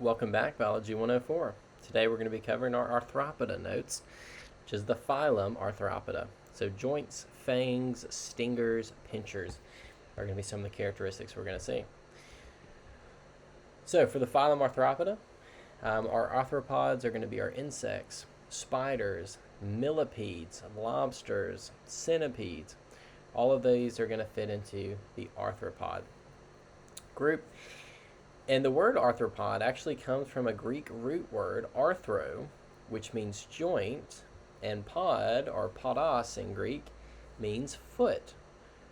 Welcome back, Biology 104. Today we're going to be covering our Arthropoda notes, which is the phylum Arthropoda. So joints, fangs, stingers, pinchers are going to be some of the characteristics we're going to see. So for the phylum Arthropoda, our arthropods are going to be our insects, spiders, millipedes, lobsters, centipedes. All of these are going to fit into the arthropod group. And the word arthropod actually comes from a Greek root word, arthro, which means joint, and pod, or podos in Greek, means foot.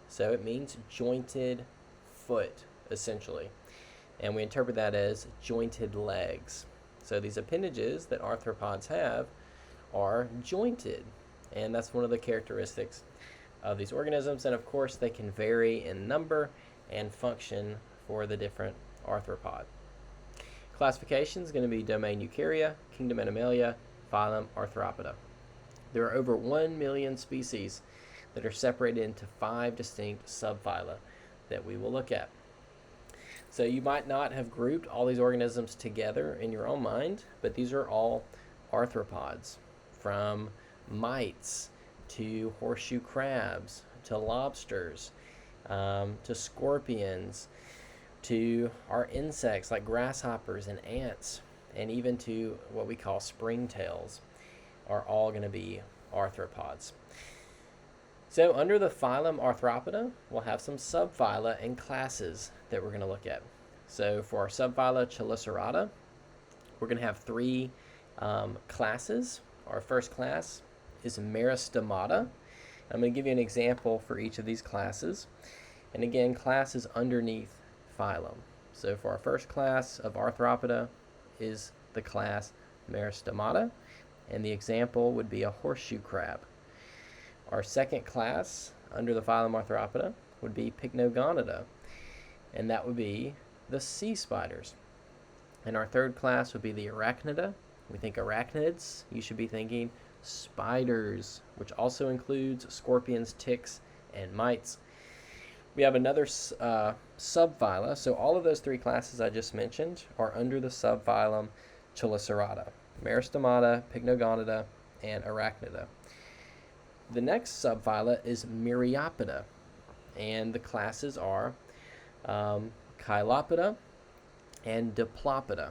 So it means jointed foot, essentially. And we interpret that as jointed legs. So these appendages that arthropods have are jointed, and that's one of the characteristics of these organisms. And of course, they can vary in number and function for the different arthropod. Classification is going to be domain Eukarya, kingdom Animalia, phylum Arthropoda. There are over 1 million species that are separated into 5 distinct subphyla that we will look at. So you might not have grouped all these organisms together in your own mind, but these are all arthropods, from mites to horseshoe crabs to lobsters to scorpions, to our insects like grasshoppers and ants, and even to what we call springtails, are all going to be arthropods. So under the phylum Arthropoda, we'll have some subphyla and classes that we're going to look at. So for our subphyla Chelicerata, we're going to have 3 classes. Our first class is Meristomata. I'm going to give you an example for each of these classes. And again, class is underneath phylum. So for our first class of Arthropoda is the class Meristomata, and the example would be a horseshoe crab. Our second class under the phylum Arthropoda would be Pycnogonida, and that would be the sea spiders. And our third class would be the Arachnida. We think arachnids, you should be thinking spiders, which also includes scorpions, ticks, and mites. We have another subphyla, so all of those 3 classes I just mentioned are under the subphylum Chelicerata: Meristomata, Pycnogonida, and Arachnida. The next subphyla is Myriapoda, and the classes are Chilopoda and Diplopoda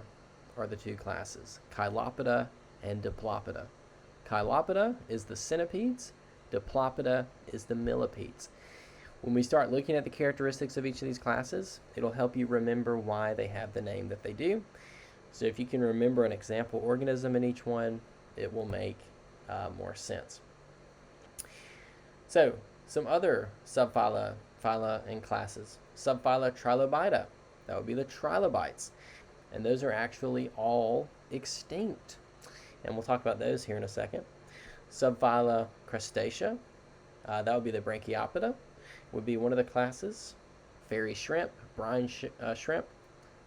are the 2 classes. Chilopoda and Diplopoda. Chilopoda is the centipedes, Diplopoda is the millipedes. When we start looking at the characteristics of each of these classes, it'll help you remember why they have the name that they do. So if you can remember an example organism in each one, it will make more sense. So some other subphyla and classes. Subphyla Trilobita, that would be the trilobites. And those are actually all extinct. And we'll talk about those here in a second. Subphyla Crustacea, that would be the Branchiopoda, would be one of the classes. Fairy shrimp, brine shrimp.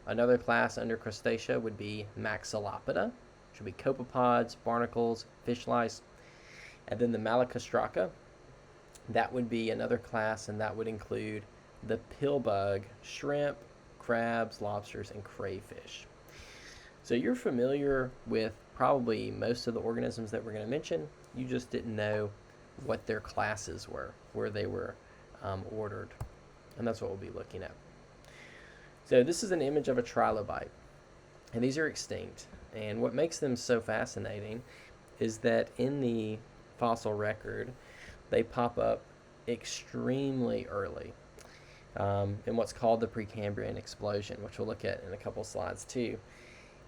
Another class under Crustacea would be Maxillopoda, which would be copepods, barnacles, fish lice. And then the Malacostraca, that would be another class, and that would include the pillbug, shrimp, crabs, lobsters, and crayfish. So you're familiar with probably most of the organisms that we're going to mention. You just didn't know what their classes were, where they were ordered, and that's what we'll be looking at. So this is an image of a trilobite, and these are extinct. And what makes them so fascinating is that in the fossil record, they pop up extremely early in what's called the Precambrian explosion, which we'll look at in a couple slides too.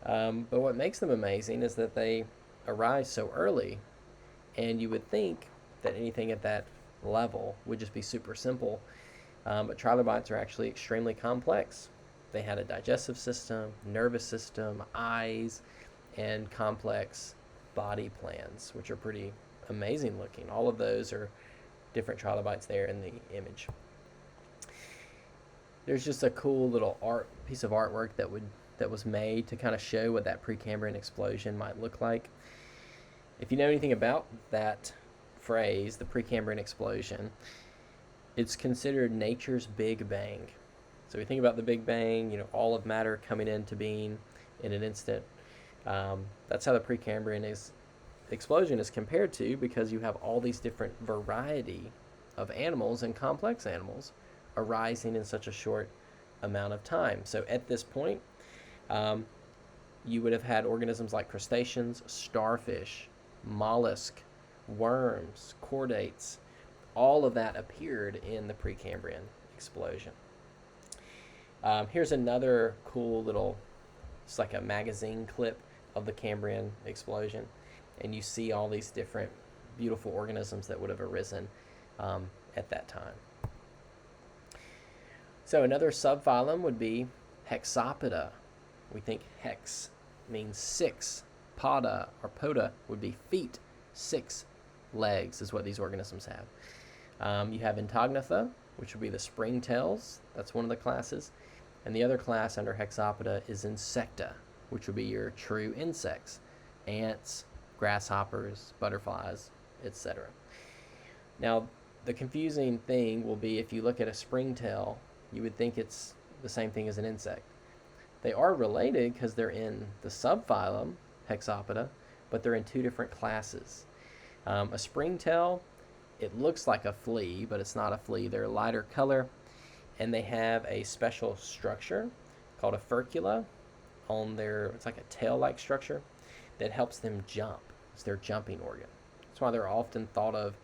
But what makes them amazing is that they arise so early, and you would think that anything at that level would just be super simple, but trilobites are actually extremely complex. They had a digestive system, nervous system, eyes, and complex body plans, which are pretty amazing looking. All of those are different trilobites there in the image. There's just a cool little piece of artwork that was made to kind of show what that Precambrian explosion might look like. If you know anything about that phrase, the Precambrian explosion, it's considered nature's Big Bang. So we think about the Big Bang, all of matter coming into being, in an instant. That's how the Precambrian explosion is compared to, because you have all these different variety of animals and complex animals arising in such a short amount of time. So at this point, you would have had organisms like crustaceans, starfish, mollusk, worms, chordates. All of that appeared in the Precambrian explosion. Here's another cool little, it's like a magazine clip of the Cambrian explosion, and you see all these different beautiful organisms that would have arisen at that time. So another subphylum would be Hexapoda. We think hex means six. Poda or poda would be feet. 6 legs is what these organisms have. You have Intognatha, which would be the springtails. That's one of the classes. And the other class under Hexapoda is Insecta, which would be your true insects. Ants, grasshoppers, butterflies, etc. Now, the confusing thing will be if you look at a springtail, you would think it's the same thing as an insect. They are related because they're in the subphylum, Hexapoda, but they're in 2 different classes. A springtail, it looks like a flea, but it's not a flea. They're a lighter color, and they have a special structure called a furcula on their, it's like a tail-like structure that helps them jump. It's their jumping organ. That's why they're often thought of,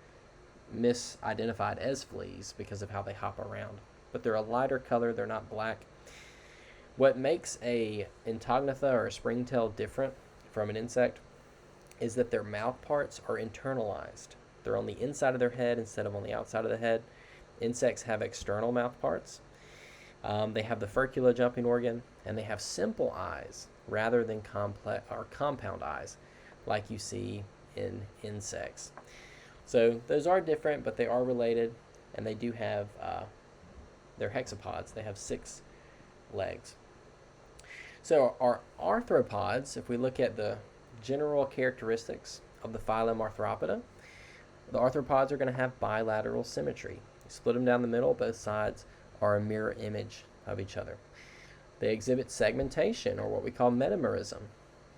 misidentified as fleas, because of how they hop around. But they're a lighter color, they're not black. What makes a Intognatha or a springtail different from an insect is that their mouth parts are internalized. They're on the inside of their head instead of on the outside of the head. Insects have external mouth parts. They have the furcula jumping organ, and they have simple eyes rather than complex or compound eyes like you see in insects. So those are different, but they are related, and they do have, they're hexapods. They have 6 legs. So our arthropods, if we look at the general characteristics of the phylum Arthropoda, the arthropods are going to have bilateral symmetry. You split them down the middle, both sides are a mirror image of each other. They exhibit segmentation, or what we call metamerism,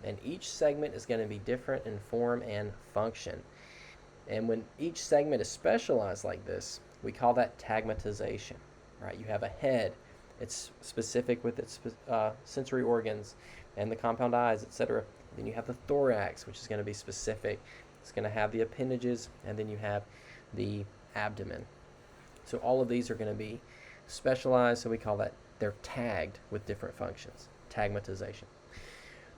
and each segment is going to be different in form and function. And when each segment is specialized like this, we call that tagmatization. Right? You have a head, it's specific with its sensory organs and the compound eyes, etc. Then you have the thorax, which is going to be specific. It's going to have the appendages, and then you have the abdomen. So all of these are going to be specialized, so we call that, they're tagged with different functions, tagmatization.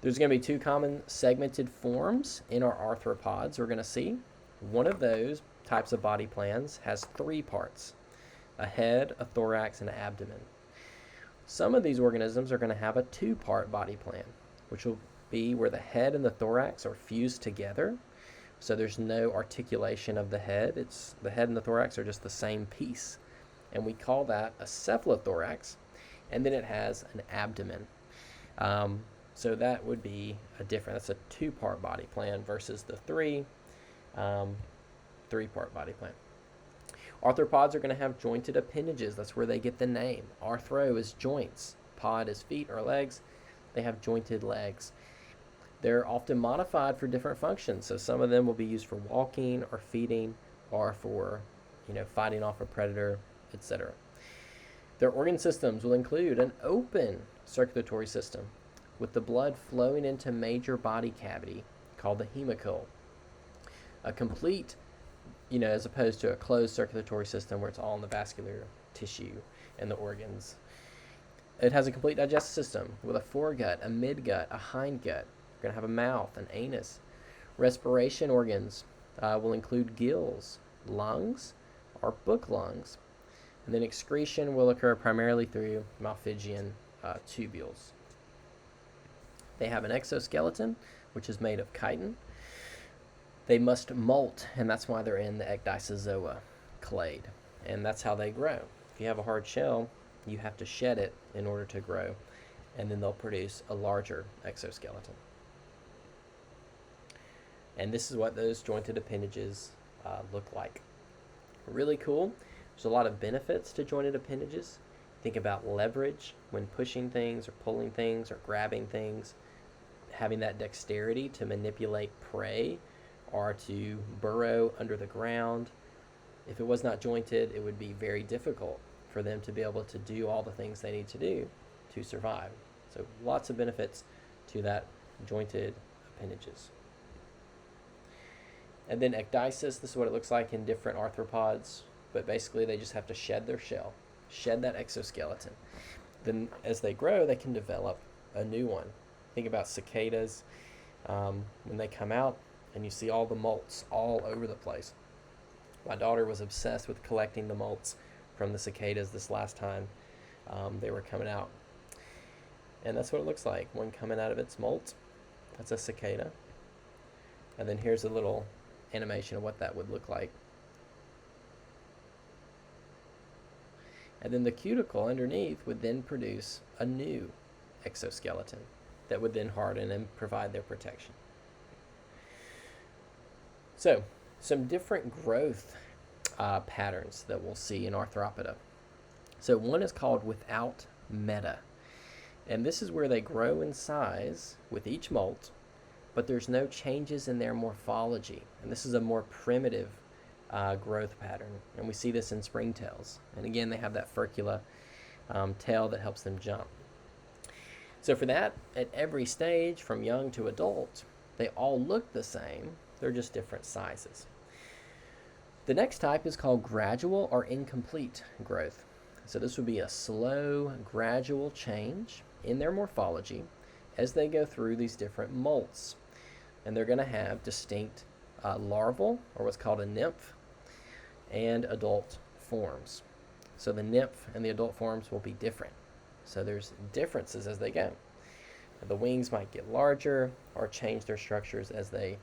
There's going to be 2 common segmented forms in our arthropods we're going to see. One of those types of body plans has 3 parts, a head, a thorax, and an abdomen. Some of these organisms are going to have a 2-part body plan, which will be where the head and the thorax are fused together. So there's no articulation of the head. It's the head and the thorax are just the same piece. And we call that a cephalothorax. And then it has an abdomen. So that would be that's a 2-part body plan versus the 3-part body plan. Arthropods are going to have jointed appendages. That's where they get the name. Arthro is joints. Pod is feet or legs. They have jointed legs. They're often modified for different functions. So some of them will be used for walking or feeding or for, fighting off a predator, etc. Their organ systems will include an open circulatory system with the blood flowing into major body cavity called the hemicule. A complete, as opposed to a closed circulatory system where it's all in the vascular tissue and the organs. It has a complete digestive system with a foregut, a midgut, a hindgut. We're going to have a mouth, an anus. Respiration organs will include gills, lungs, or book lungs. And then excretion will occur primarily through Malpighian tubules. They have an exoskeleton, which is made of chitin. They must molt, and that's why they're in the ecdysozoa clade. And that's how they grow. If you have a hard shell, you have to shed it in order to grow, and then they'll produce a larger exoskeleton. And this is what those jointed appendages look like. Really cool. There's a lot of benefits to jointed appendages. Think about leverage when pushing things or pulling things or grabbing things. having that dexterity to manipulate prey or to burrow under the ground. If it was not jointed, it would be very difficult for them to be able to do all the things they need to do to survive. So lots of benefits to that jointed appendages. And then ecdysis, this is what it looks like in different arthropods, but basically they just have to shed their shell, shed that exoskeleton. Then as they grow, they can develop a new one. Think about cicadas, when they come out and you see all the molts all over the place. My daughter was obsessed with collecting the molts from the cicadas this last time they were coming out. And that's what it looks like, one coming out of its molt. That's a cicada. And then here's a little animation of what that would look like. And then the cuticle underneath would then produce a new exoskeleton that would then harden and provide their protection. So, some different growth patterns that we'll see in Arthropoda. So one is called without meta. And this is where they grow in size with each molt, but there's no changes in their morphology. And this is a more primitive growth pattern. And we see this in springtails. And again, they have that furcula tail that helps them jump. So for that, at every stage, from young to adult, they all look the same. They're just different sizes. The next type is called gradual or incomplete growth. So this would be a slow, gradual change in their morphology as they go through these different molts. And they're going to have distinct larval, or what's called a nymph, and adult forms. So the nymph and the adult forms will be different. So there's differences as they go. The wings might get larger or change their structures as they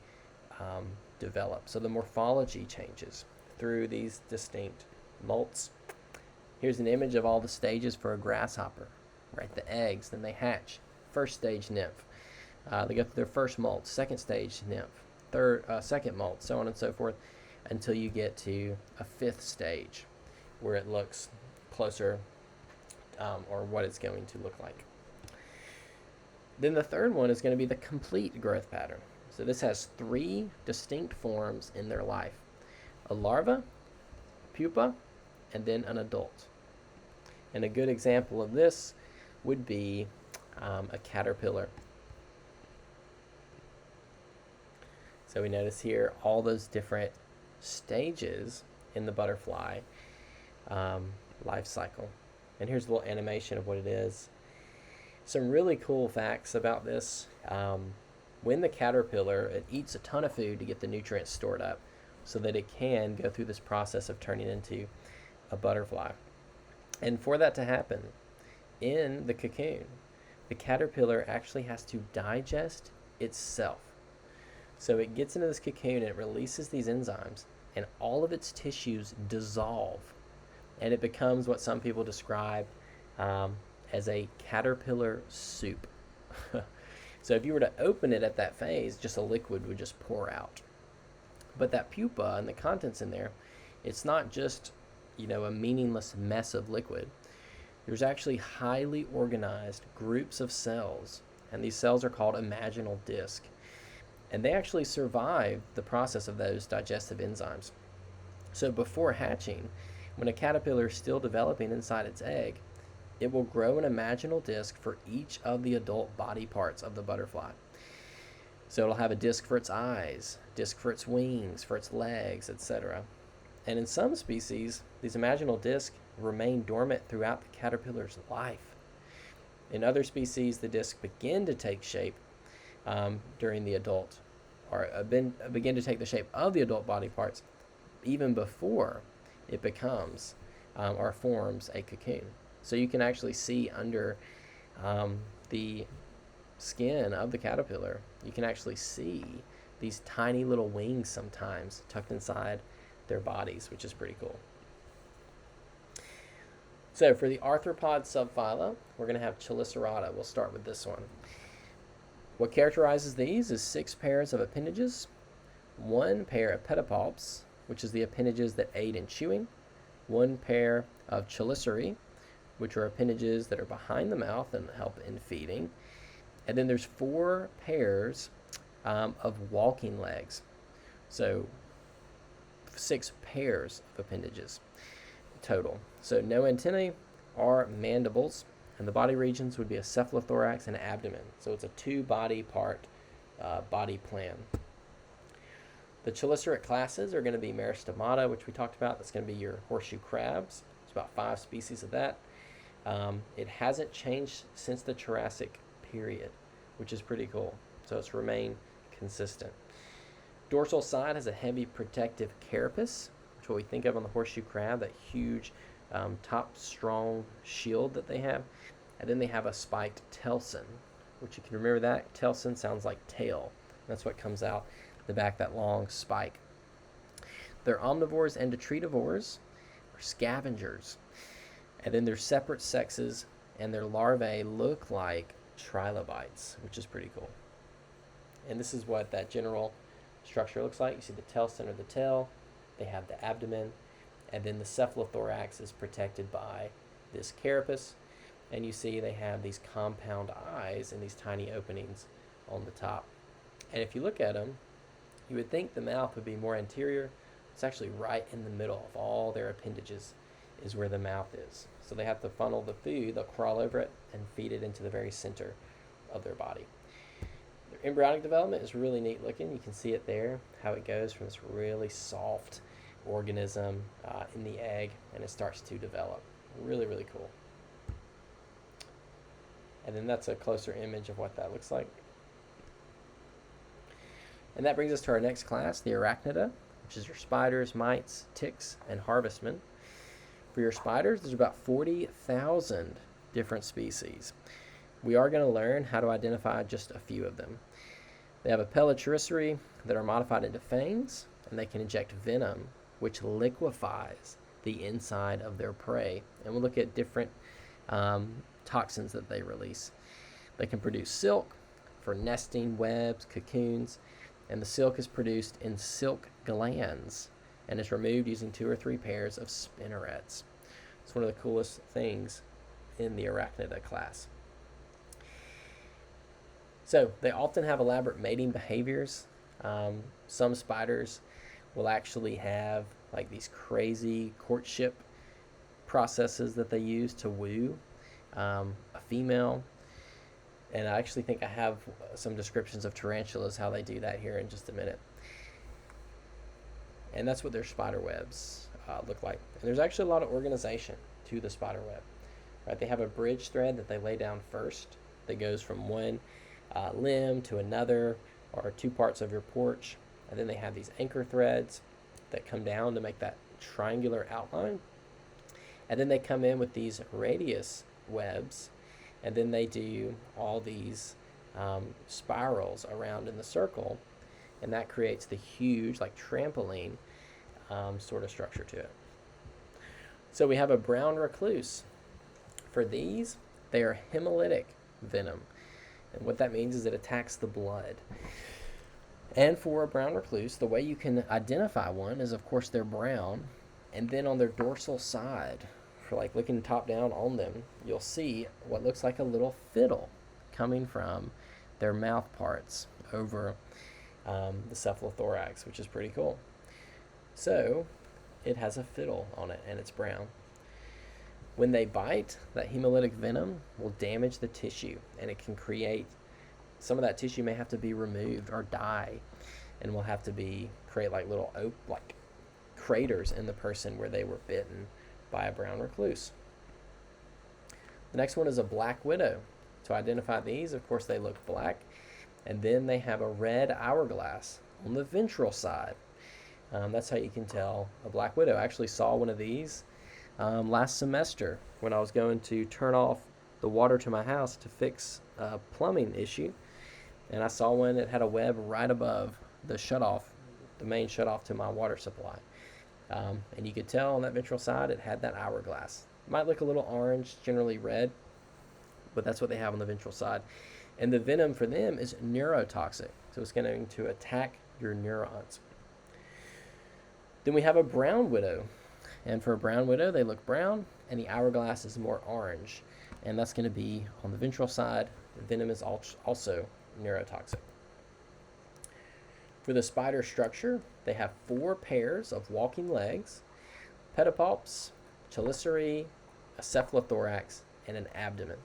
develop. So the morphology changes through these distinct molts. Here's an image of all the stages for a grasshopper, right? The eggs, then they hatch. First stage nymph. They go through their first molt, second stage nymph, second molt, so on and so forth, until you get to a fifth stage where it looks closer or what it's going to look like. Then the third one is going to be the complete growth pattern. So this has 3 distinct forms in their life: a larva, pupa, and then an adult. And a good example of this would be a caterpillar. So we notice here all those different stages in the butterfly life cycle. And here's a little animation of what it is. Some really cool facts about this. When the caterpillar, it eats a ton of food to get the nutrients stored up so that it can go through this process of turning into a butterfly. And for that to happen, in the cocoon, the caterpillar actually has to digest itself. So it gets into this cocoon and it releases these enzymes, and all of its tissues dissolve, and it becomes what some people describe as a caterpillar soup. So if you were to open it at that phase, just a liquid would just pour out. But that pupa and the contents in there, it's not just, a meaningless mess of liquid. There's actually highly organized groups of cells, and these cells are called imaginal disc. And they actually survive the process of those digestive enzymes. So before hatching, when a caterpillar is still developing inside its egg, it will grow an imaginal disc for each of the adult body parts of the butterfly. So it'll have a disc for its eyes, disc for its wings, for its legs, etc. And in some species, these imaginal discs remain dormant throughout the caterpillar's life. In other species, the discs begin to take shape during the adult, or begin to take the shape of the adult body parts even before it becomes or forms a cocoon. So you can actually see under the skin of the caterpillar, you can actually see these tiny little wings sometimes tucked inside their bodies, which is pretty cool. So for the arthropod subphyla, we're going to have Chelicerata. We'll start with this one. What characterizes these is 6 pairs of appendages, 1 pair of pedipalps, which is the appendages that aid in chewing, 1 pair of chelicerae, which are appendages that are behind the mouth and help in feeding, And then there's 4 pairs of walking legs. So 6 pairs of appendages total. So no antennae or mandibles, and the body regions would be a cephalothorax and abdomen. So it's a 2-body part body plan. The chelicerates classes are going to be Meristomata, which we talked about. That's going to be your horseshoe crabs. There's about 5 species of that. It hasn't changed since the Jurassic period, which is pretty cool. So it's remained consistent. Dorsal side has a heavy protective carapace, which is what we think of on the horseshoe crab, that huge top strong shield that they have. And then they have a spiked telson, which you can remember that. Telson sounds like tail. That's what comes out the back, that long spike. They're omnivores and detritivores, or scavengers. And then their separate sexes and their larvae look like trilobites, which is pretty cool. And this is what that general structure looks like. You see the telson or the tail, they have the abdomen, and then the cephalothorax is protected by this carapace. And you see they have these compound eyes and these tiny openings on the top. And if you look at them, you would think the mouth would be more anterior. It's actually right in the middle of all their appendages is where the mouth is. So they have to funnel the food, they'll crawl over it and feed it into the very center of their body. Their embryonic development is really neat looking. You can see it there, how it goes from this really soft organism in the egg, and it starts to develop. Really, really cool. And then that's a closer image of what that looks like. And that brings us to our next class, the arachnida, which is your spiders, mites, ticks, and harvestmen. For your spiders, there's about 40,000 different species. We are going to learn how to identify just a few of them. They have apellichericerae that are modified into fangs, and they can inject venom, which liquefies the inside of their prey. And we'll look at different toxins that they release. They can produce silk for nesting, webs, cocoons, and the silk is produced in silk glands and is removed using 2 or 3 pairs of spinnerets. It's one of the coolest things in the arachnida class. So they often have elaborate mating behaviors. Some spiders will actually have like these crazy courtship processes that they use to woo a female. And I actually think I have some descriptions of tarantulas, how they do that here in just a minute. And that's what their spider webs look like. And there's actually a lot of organization to the spider web. Right? They have a bridge thread that they lay down first that goes from one limb to another, or 2 parts of your porch. And then they have these anchor threads that come down to make that triangular outline. And then they come in with these radius webs, and then they do all these spirals around in the circle, and that creates the huge, like trampoline sort of structure to it. So we have a brown recluse. For these, they are hemolytic venom, and what that means is it attacks the blood. And for a brown recluse, the way you can identify one is, of course, they're brown, and then on their dorsal side, for like looking top down on them, you'll see what looks like a little fiddle coming from their mouth parts over the cephalothorax, which is pretty cool. So it has a fiddle on it, and it's brown. When they bite, that hemolytic venom will damage the tissue, and it can create, some of that tissue may have to be removed or die, and will have to be create like little like craters in the person where they were bitten by a brown recluse. The next one is a black widow. To identify these, of course, they look black, and then they have a red hourglass on the ventral side. That's how you can tell a black widow. I actually saw one of these last semester when I was going to turn off the water to my house to fix a plumbing issue, and I saw one that had a web right above the shutoff, the main shutoff to my water supply. And you could tell on that ventral side it had that hourglass. It might look a little orange, generally red, but that's what they have on the ventral side. And the venom for them is neurotoxic, so it's going to attack your neurons. Then we have a brown widow, and for a brown widow, they look brown, and the hourglass is more orange, and that's going to be on the ventral side Venom is also neurotoxic. For the spider structure, they have 4 pairs of walking legs, pedipalps, chelicerae, a cephalothorax, and an abdomen.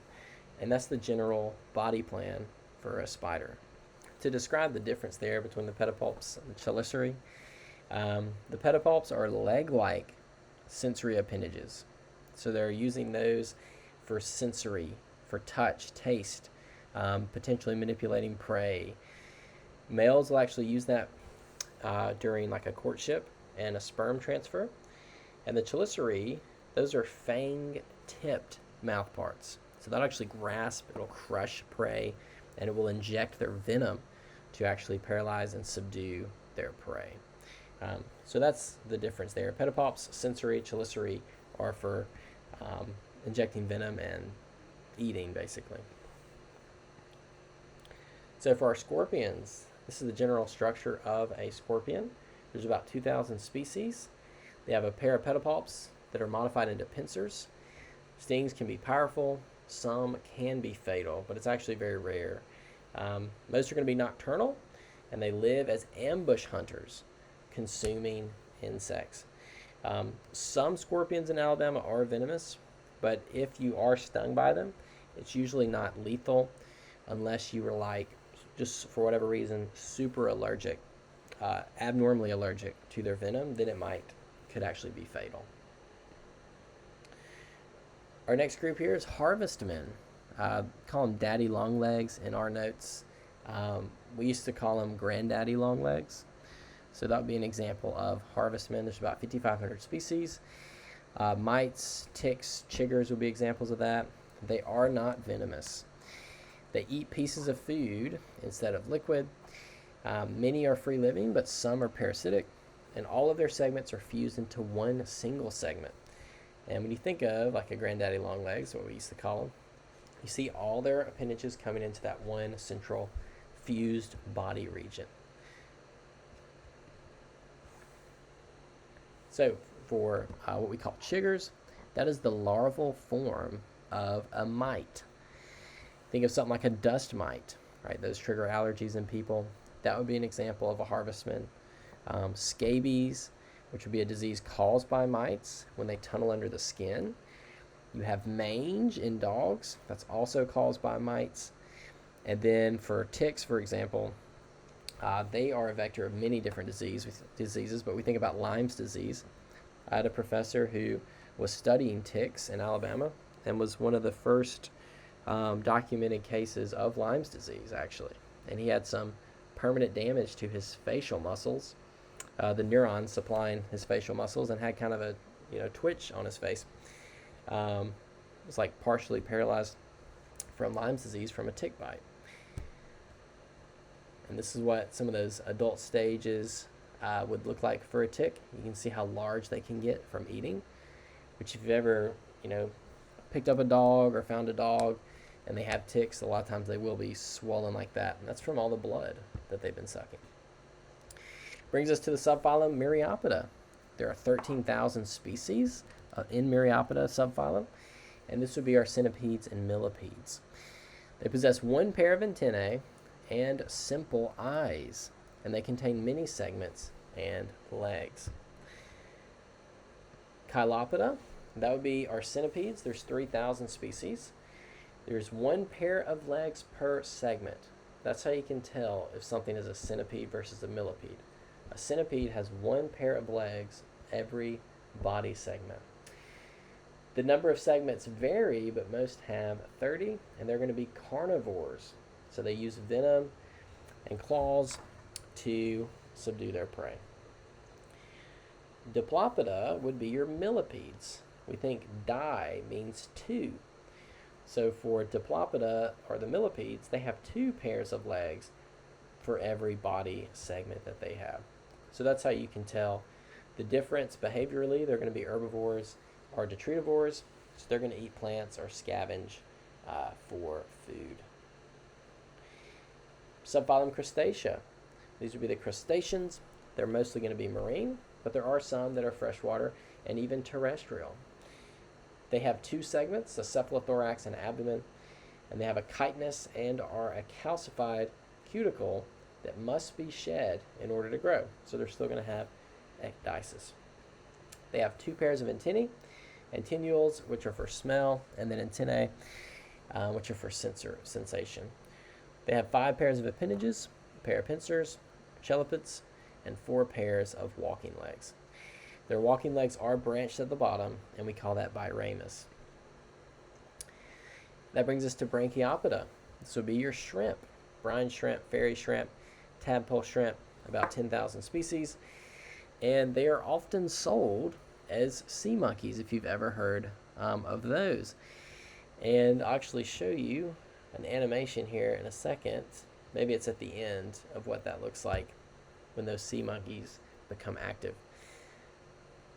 And that's the general body plan for a spider. To describe the difference there between the pedipalps and the chelicerae, the pedipalps are leg-like sensory appendages. So they're using those for sensory, for touch, taste, potentially manipulating prey. Males will actually use that during like a courtship and a sperm transfer. And the chelicerae, those are fang-tipped mouth parts. So that'll actually grasp, it'll crush prey, and it will inject their venom to actually paralyze and subdue their prey. So that's the difference there. Pedipalps, sensory, chelicerae are for injecting venom and eating, basically. So for our scorpions, this is the general structure of a scorpion. There's about 2,000 species. They have a pair of pedipalps that are modified into pincers. Stings can be powerful. Some can be fatal, but it's actually very rare. Most are going to be nocturnal, and they live as ambush hunters, consuming insects. Some scorpions in Alabama are venomous, but if you are stung by them, it's usually not lethal unless you were like, just for whatever reason, super allergic, abnormally allergic to their venom, then it could actually be fatal. Our next group here is harvestmen. Call them daddy longlegs in our notes. We used to call them granddaddy longlegs. So that would be an example of harvestmen. There's about 5,500 species. Mites, ticks, chiggers would be examples of that. They are not venomous. They eat pieces of food instead of liquid. Many are free living, but some are parasitic, and all of their segments are fused into one single segment. And when you think of like a granddaddy longlegs, what we used to call them, you see all their appendages coming into that one central fused body region. So for what we call chiggers, that is the larval form of a mite. Think of something like a dust mite, right? Those trigger allergies in people. That would be an example of a harvestman. Scabies, which would be a disease caused by mites when they tunnel under the skin. You have mange in dogs. That's also caused by mites. And then for ticks, for example, they are a vector of many different diseases, but we think about Lyme's disease. I had a professor who was studying ticks in Alabama and was one of the first documented cases of Lyme's disease, actually. And he had some permanent damage to his facial muscles, the neurons supplying his facial muscles, and had kind of a twitch on his face. Was like partially paralyzed from Lyme's disease from a tick bite. And this is what some of those adult stages would look like for a tick. You can see how large they can get from eating, which if you've ever, picked up a dog or found a dog and they have ticks, a lot of times they will be swollen like that. And that's from all the blood that they've been sucking. Brings us to the subphylum Myriapoda. There are 13,000 species in Myriapoda subphylum, and this would be our centipedes and millipedes. They possess one pair of antennae and simple eyes, and they contain many segments and legs. Chilopoda, that would be our centipedes. There's 3,000 species. There's one pair of legs per segment. That's how you can tell if something is a centipede versus a millipede. A centipede has one pair of legs every body segment. The number of segments vary, but most have 30, and they're going to be carnivores. So they use venom and claws to subdue their prey. Diplopoda would be your millipedes. We think di means two. So for Diplopoda, or the millipedes, they have 2 pairs of legs for every body segment that they have. So that's how you can tell the difference behaviorally. They're going to be herbivores or detritivores. So they're going to eat plants or scavenge for food. Subphylum Crustacea. These would be the crustaceans. They're mostly going to be marine, but there are some that are freshwater and even terrestrial. They have 2 segments, a cephalothorax and abdomen. and they have a chitinous and are a calcified cuticle that must be shed in order to grow. So they're still going to have ecdysis. They have 2 pairs of antennae, antennules, which are for smell, and then antennae, which are for sensation. They have 5 pairs of appendages, a pair of pincers, chelipeds, and 4 pairs of walking legs. Their walking legs are branched at the bottom, and we call that biramus. That brings us to Branchiopoda. This would be your shrimp, brine shrimp, fairy shrimp, tadpole shrimp, about 10,000 species. And they are often sold as sea monkeys, if you've ever heard of those. And I'll actually show you an animation here in a second. Maybe it's at the end of what that looks like when those sea monkeys become active.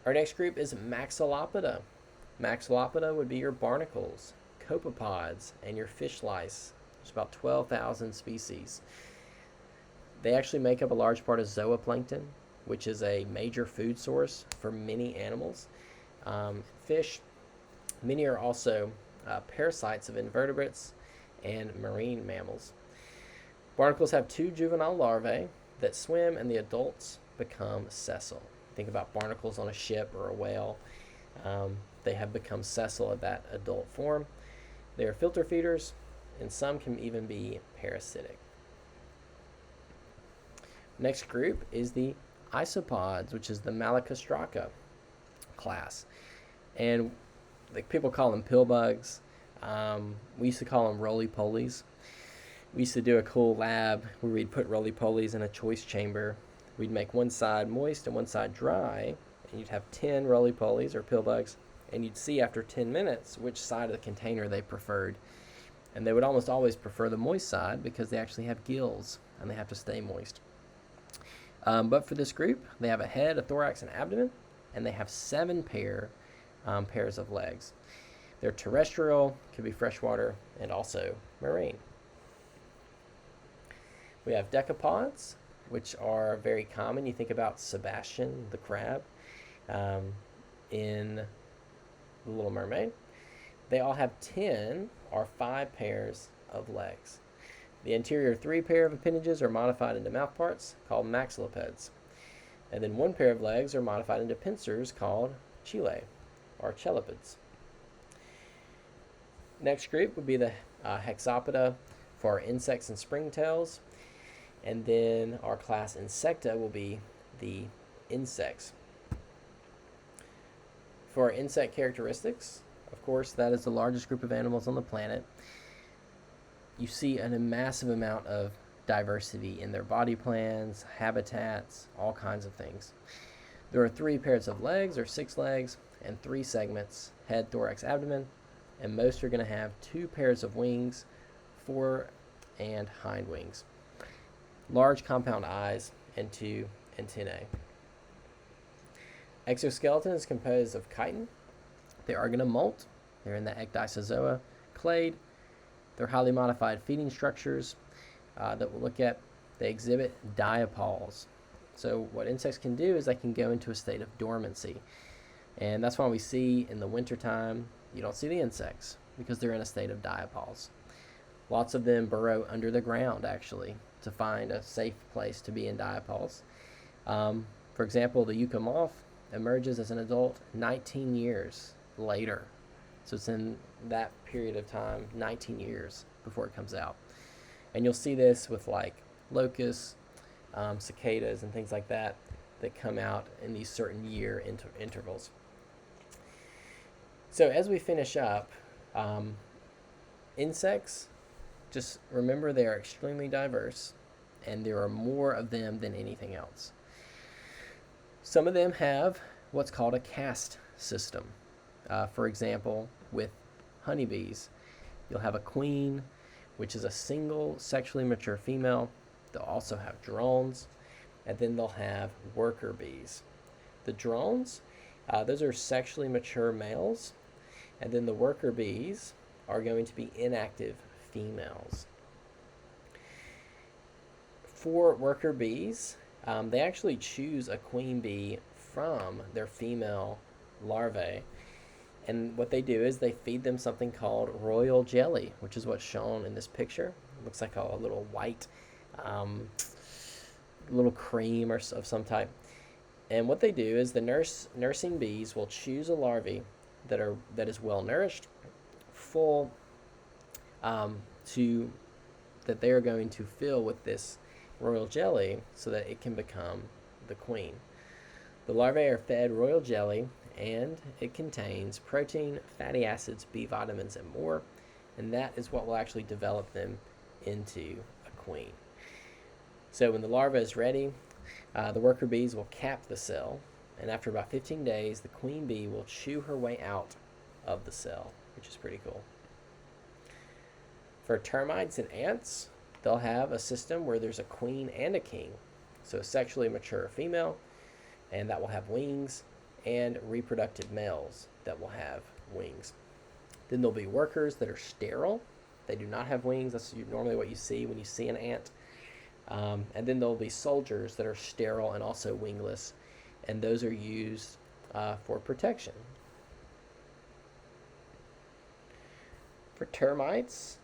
Our next group is Maxillopoda. Maxillopoda would be your barnacles, copepods, and your fish lice. There's about 12,000 species. They actually make up a large part of zooplankton, which is a major food source for many animals. Fish, many are also parasites of invertebrates and marine mammals. Barnacles have 2 juvenile larvae that swim, and the adults become sessile. Think about barnacles on a ship or a whale. They have become sessile at that adult form. They are filter feeders, and some can even be parasitic. Next group is the isopods, which is the Malacostraca class. And people call them pill bugs. We used to call them roly-polies. We used to do a cool lab where we'd put roly-polies in a choice chamber. We'd make one side moist and one side dry, and you'd have 10 roly-polies or pill bugs, and you'd see after 10 minutes which side of the container they preferred. And they would almost always prefer the moist side because they actually have gills and they have to stay moist. But for this group, they have a head, a thorax, and abdomen, and they have 7 pairs of legs. They're terrestrial, could be freshwater, and also marine. We have decapods, which are very common. You think about Sebastian the crab in The Little Mermaid. They all have 10 or 5 pairs of legs. The anterior 3 pair of appendages are modified into mouthparts called maxillipeds. And then 1 pair of legs are modified into pincers called chelae or chelipeds. Next group would be the hexapoda for insects and springtails. And then our class Insecta will be the insects. For our insect characteristics, of course, that is the largest group of animals on the planet. You see a massive amount of diversity in their body plans, habitats, all kinds of things. There are 3 pairs of legs or 6 legs and 3 segments, head, thorax, abdomen, and most are going to have 2 pairs of wings, fore and hind wings. Large compound eyes and 2 antennae. Exoskeleton is composed of chitin. They are going to molt. They're in the ecdysozoa clade. They're highly modified feeding structures that we'll look at. They exhibit diapause. So what insects can do is they can go into a state of dormancy. And that's why we see in the wintertime, you don't see the insects because they're in a state of diapause. Lots of them burrow under the ground, actually, to find a safe place to be in diapause. For example, the yucca moth emerges as an adult 19 years later. So it's in that period of time, 19 years before it comes out. And you'll see this with like locusts, cicadas, and things like that that come out in these certain year intervals. So as we finish up, insects, just remember they are extremely diverse, and there are more of them than anything else. Some of them have what's called a caste system. For example, with honeybees, you'll have a queen, which is a single sexually mature female. They'll also have drones, and then they'll have worker bees. The drones, those are sexually mature males, and then the worker bees are going to be inactive females. For worker bees, they actually choose a queen bee from their female larvae, And what they do is they feed them something called royal jelly, which is what's shown in this picture. It looks like a little white, little cream of some type. And what they do is the nursing bees will choose a larvae that is well nourished, full, to that they are going to fill with this royal jelly so that it can become the queen. The larvae are fed royal jelly, and it contains protein, fatty acids, B vitamins, and more, and that is what will actually develop them into a queen. So when the larva is ready, the worker bees will cap the cell, and after about 15 days, the queen bee will chew her way out of the cell, which is pretty cool. For termites and ants, they'll have a system where there's a queen and a king. So a sexually mature female, and that will have wings, and reproductive males that will have wings. Then there'll be workers that are sterile. They do not have wings. That's normally what you see when you see an ant. And then there'll be soldiers that are sterile and also wingless, and those are used for protection. For termites,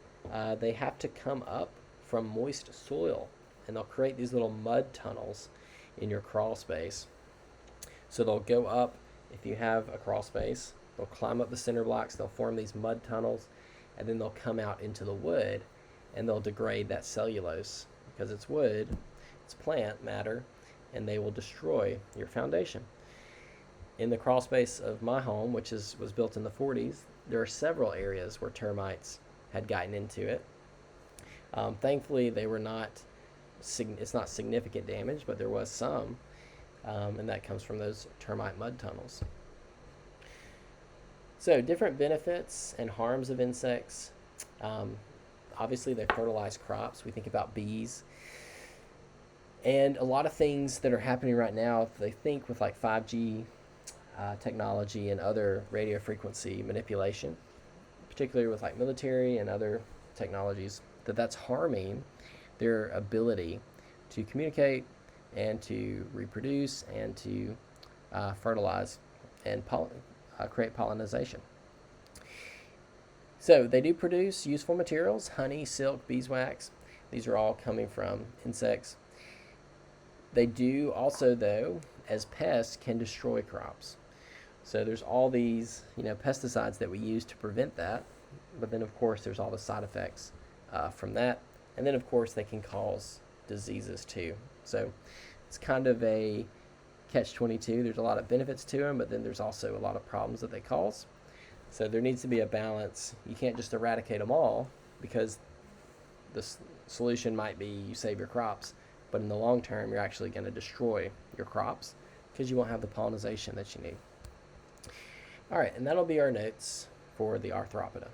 they have to come up from moist soil, and they'll create these little mud tunnels in your crawl space. So they'll go up, if you have a crawl space, they'll climb up the cinder blocks, they'll form these mud tunnels, and then they'll come out into the wood, and they'll degrade that cellulose, because it's wood, it's plant matter, and they will destroy your foundation. In the crawl space of my home, which was built in the 40s, there are several areas where termites had gotten into it. Thankfully, they were not. It's not significant damage, but there was some, and that comes from those termite mud tunnels. So, different benefits and harms of insects. Obviously, they fertilize crops. We think about bees. And a lot of things that are happening right now, if they think with like 5G technology and other radio frequency manipulation, particularly with like military and other technologies, that's harming their ability to communicate and to reproduce and to fertilize and create pollination. So they do produce useful materials: honey, silk, beeswax. These are all coming from insects. They do also, though, as pests, can destroy crops. So there's all these, pesticides that we use to prevent that. But then, of course, there's all the side effects from that. And then, of course, they can cause diseases too. So it's kind of a catch-22. There's a lot of benefits to them, but then there's also a lot of problems that they cause. So there needs to be a balance. You can't just eradicate them all, because the solution might be you save your crops, but in the long term, you're actually going to destroy your crops because you won't have the pollination that you need. All right, and that'll be our notes for the Arthropoda.